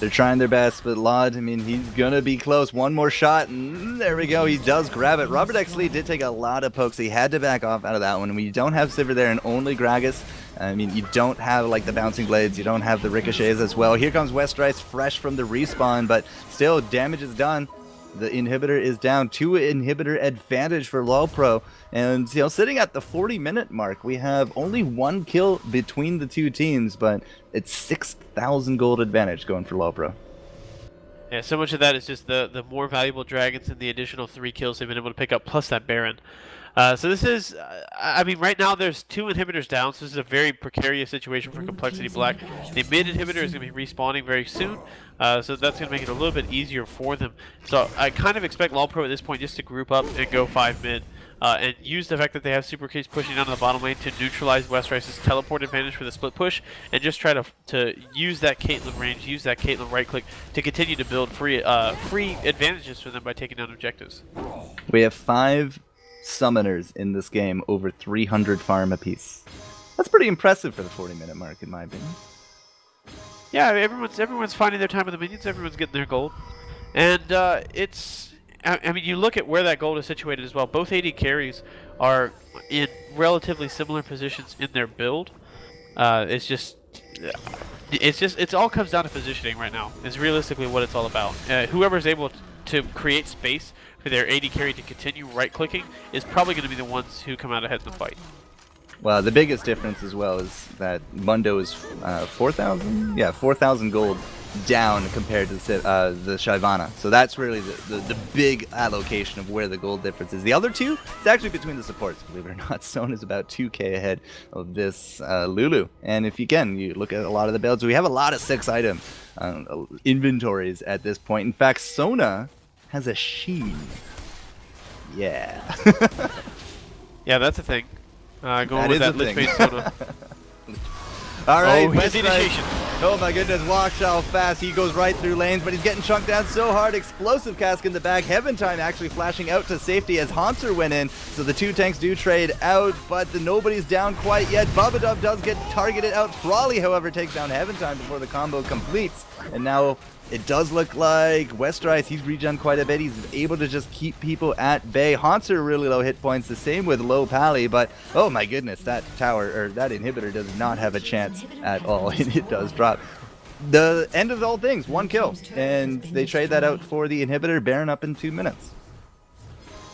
They're trying their best, but Lod, I mean, he's going to be close. One more shot, and there we go. He does grab it. Robert actually did take a lot of pokes. He had to back off out of that one. When you don't have Sivir there and only Gragas, I mean, you don't have, like, the bouncing blades. You don't have the ricochets as well. Here comes Westrice fresh from the respawn, but still, damage is done. The inhibitor is down. 2 inhibitor advantage for LoLPro. And, you know, sitting at the 40-minute mark, we have only 1 kill between the two teams, but it's 6,000 gold advantage going for LoLPro. Yeah, so much of that is just the more valuable dragons and the additional 3 kills they've been able to pick up, plus that Baron. So this is, I mean, right now there's 2 inhibitors down, so this is a very precarious situation for Complexity Black. The mid inhibitor is going to be respawning very soon, so that's going to make it a little bit easier for them. So I kind of expect LoLPro at this point just to group up and go 5 mid. And use the fact that they have Super Creeps pushing down to the bottom lane to neutralize Westrice's teleport advantage for the split push, and just try to use that Caitlyn range, use that Caitlyn right click to continue to build free advantages for them by taking down objectives. We have 5 summoners in this game, over 300 farm apiece. That's pretty impressive for the 40-minute mark, in my opinion. Yeah, everyone's finding their time with the minions, everyone's getting their gold, and I mean, you look at where that gold is situated as well. Both AD carries are in relatively similar positions in their build. It's all comes down to positioning right now. Is realistically what it's all about. Whoever's able to create space for their AD carry to continue right-clicking is probably going to be the ones who come out ahead in the fight. Well, the biggest difference as well is that Mundo is 4,000? Yeah, 4,000 gold down compared to the Shyvana. So that's really the big allocation of where the gold difference is. The other two, it's actually between the supports, believe it or not. Stone is about 2k ahead of this Lulu. And if you look at a lot of the builds, we have a lot of 6-item inventories at this point. In fact, Sona has a Sheen. Yeah. Yeah, that's a thing. Going That with is that a thing. Lich Bane Sona. All right, oh, his Westrice. initiation. Oh my goodness, watch how fast he goes right through lanes, but he's getting chunked down so hard. Explosive cask in the back. Heaven Time actually flashing out to safety as Haunter went in, so the 2 tanks do trade out, but nobody's down quite yet. Bubba does get targeted out. Frawley, however, takes down Heaven Time before the combo completes, and now it does look like Westrice, he's regen quite a bit. He's able to just keep people at bay. Haunter really low hit points, the same with Low Pally, but oh my goodness, that tower, or that inhibitor does not have a chance at all, and it does drop. The end of all things, 1 kill, and they trade that out for the inhibitor. Baron up in 2 minutes.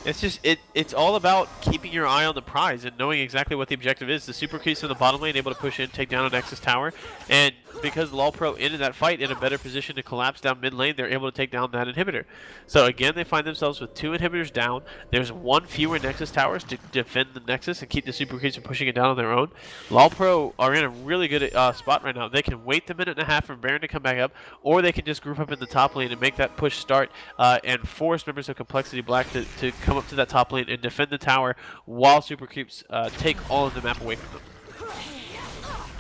It's just it's all about keeping your eye on the prize and knowing exactly what the objective is. The Super Creeps in the bottom lane able to push in, take down a Nexus tower, and because LoLPro in that fight in a better position to collapse down mid lane, they're able to take down that inhibitor. So again, they find themselves with 2 inhibitors down. There's 1 fewer Nexus towers to defend the Nexus and keep the Super Creeps from pushing it down on their own. LoLPro are in a really good spot right now. They can wait the minute and a half for Baron to come back up, or they can just group up in the top lane and make that push start and force members of Complexity Black to come up to that top lane and defend the tower while Super Creeps take all of the map away from them.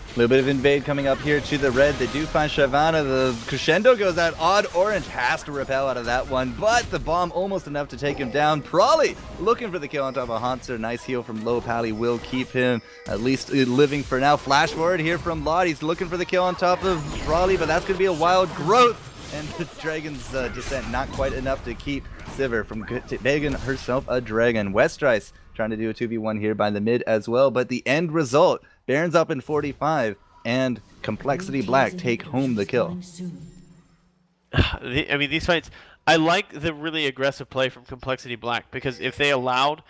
A little bit of invade coming up here to the red. They do find Shyvana. The crescendo goes out. Odd Orange has to repel out of that one, but the bomb almost enough to take him down. Prawley looking for the kill on top of Haunter. Nice heal from Low Pally will keep him at least living for now. Flash forward here from Lot. He's looking for the kill on top of Prawley, but that's going to be a wild growth. And the Dragon's Descent not quite enough to keep Sivir from begging herself a dragon. Westrice trying to do a 2v1 here by the mid as well, but the end result, Baron's up in 45, and Complexity Black take home the kill. I mean, these fights, I like the really aggressive play from Complexity Black, because if they allowed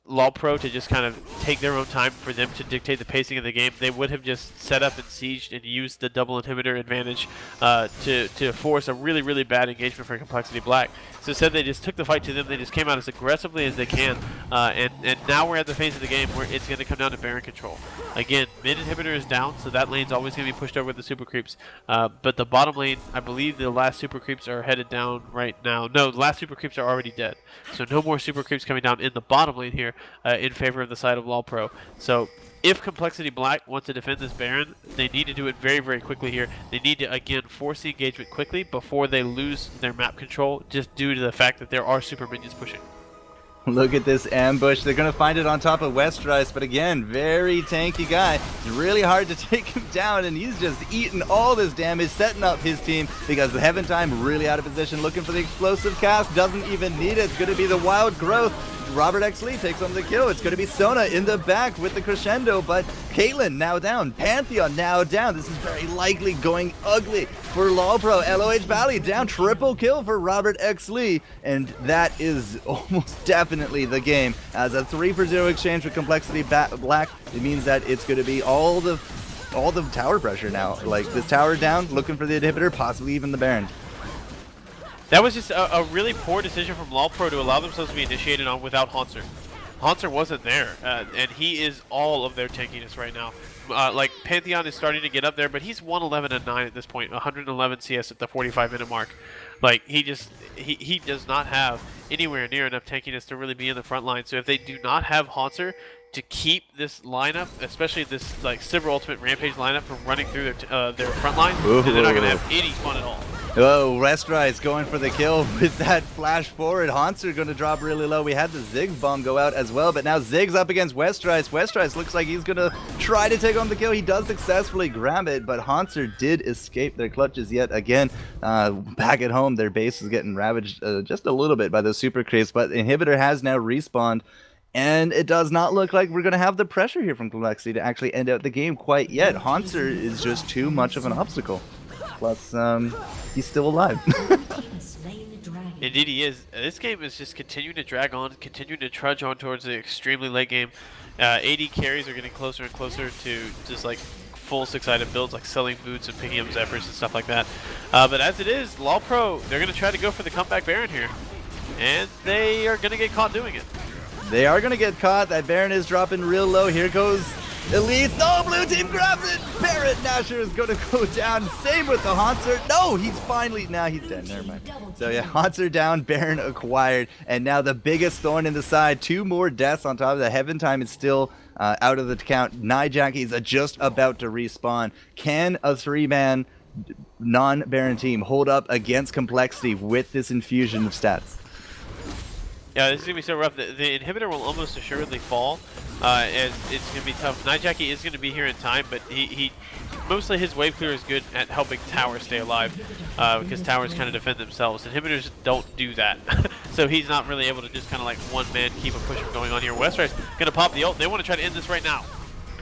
LoLPro to just kind of take their own time for them to dictate the pacing of the game, they would have just set up and sieged and used the double inhibitor advantage to force a really, really bad engagement for Complexity Black. So instead they just took the fight to them, they just came out as aggressively as they can, and now we're at the phase of the game where it's going to come down to Baron control. Again, mid inhibitor is down, so that lane's always going to be pushed over with the super creeps, but the bottom lane, I believe the last super creeps are headed down right now. No, the last super creeps are already dead, so no more super creeps coming down in the bottom lane here in favor of the side of LoLPro. So if Complexity Black wants to defend this Baron, they need to do it very, very quickly here. They need to, again, force the engagement quickly before they lose their map control, just due to the fact that there are super minions pushing. Look at this ambush. They're going to find it on top of Westrice, but again, very tanky guy. It's really hard to take him down, and he's just eating all this damage, setting up his team because the Heaven Time really out of position, looking for the explosive cast, doesn't even need it. It's going to be the Wild Growth. Robert X. Lee takes on the kill. It's going to be Sona in the back with the crescendo, but Caitlyn now down. Pantheon now down. This is very likely going ugly for LoLPro. LOH Valley down. Triple kill for Robert X. Lee, and that is almost definitely the game. As a 3-for-0 exchange with Complexity Black, it means that it's going to be all the tower pressure now. Like, this tower down, looking for the inhibitor, possibly even the Baron. That was just a really poor decision from LoLPro to allow themselves to be initiated on without Hanser. Hanser wasn't there, and he is all of their tankiness right now. Like, Pantheon is starting to get up there, but he's 111 and 9 at this point, 111 CS at the 45-minute mark. Like, he does not have anywhere near enough tankiness to really be in the front line. So if they do not have Hanser to keep this lineup, especially this like Sivir Ultimate Rampage lineup, from running through their front line, then they're not going to have any fun at all. Oh, Westrice going for the kill with that flash forward. Hanser going to drop really low. We had the Ziggs bomb go out as well, but now Ziggs up against Westrice. Westrice looks like he's going to try to take on the kill. He does successfully grab it, but Hanser did escape their clutches yet again. Back at home, their base is getting ravaged just a little bit by those super creeps, but Inhibitor has now respawned. And it does not look like we're going to have the pressure here from Complexity to actually end out the game quite yet. Hanser is just too much of an obstacle. Plus, he's still alive. Indeed he is. This game is just continuing to drag on, continuing to trudge on towards the extremely late game. AD carries are getting closer and closer to just like full 6-item builds, like selling boots and picking up Zephyrs and stuff like that. But as it is, LoLPro, they're going to try to go for the comeback Baron here. And they are going to get caught doing it. They are going to get caught. That Baron is dropping real low. Here goes Elise. Oh, blue team grabs it. Barret Nasher is going to go down. Same with the Hanser. No, he's finally... Now he's dead. Never mind. So yeah, Hanser down, Baron acquired. And now the biggest thorn in the side. 2 more deaths on top of the Heaven Time is still out of the count. Nijackies are just about to respawn. Can a 3-man non-Baron team hold up against Complexity with this infusion of stats? Yeah, this is going to be so rough. The inhibitor will almost assuredly fall, and it's going to be tough. Nijacki is going to be here in time, but he mostly his wave clear is good at helping towers stay alive, because towers kind of defend themselves. Inhibitors don't do that. So he's not really able to just kind of like one man keep a push going on here. Westrice going to pop the ult. They want to try to end this right now.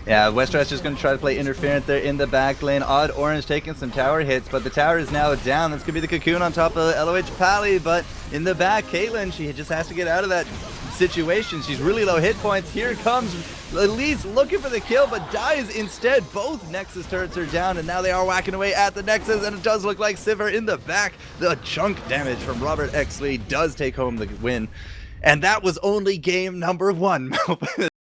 Yeah, Westrice just going to try to play interference there in the back lane. Odd Orange taking some tower hits, but the tower is now down. That's going to be the cocoon on top of LOH Pally, but in the back, Caitlyn, she just has to get out of that situation. She's really low hit points. Here comes Elise looking for the kill, but dies instead. Both Nexus turrets are down, and now they are whacking away at the Nexus, and it does look like Sivir in the back. The chunk damage from Robert X. Lee does take home the win. And that was only game number 1.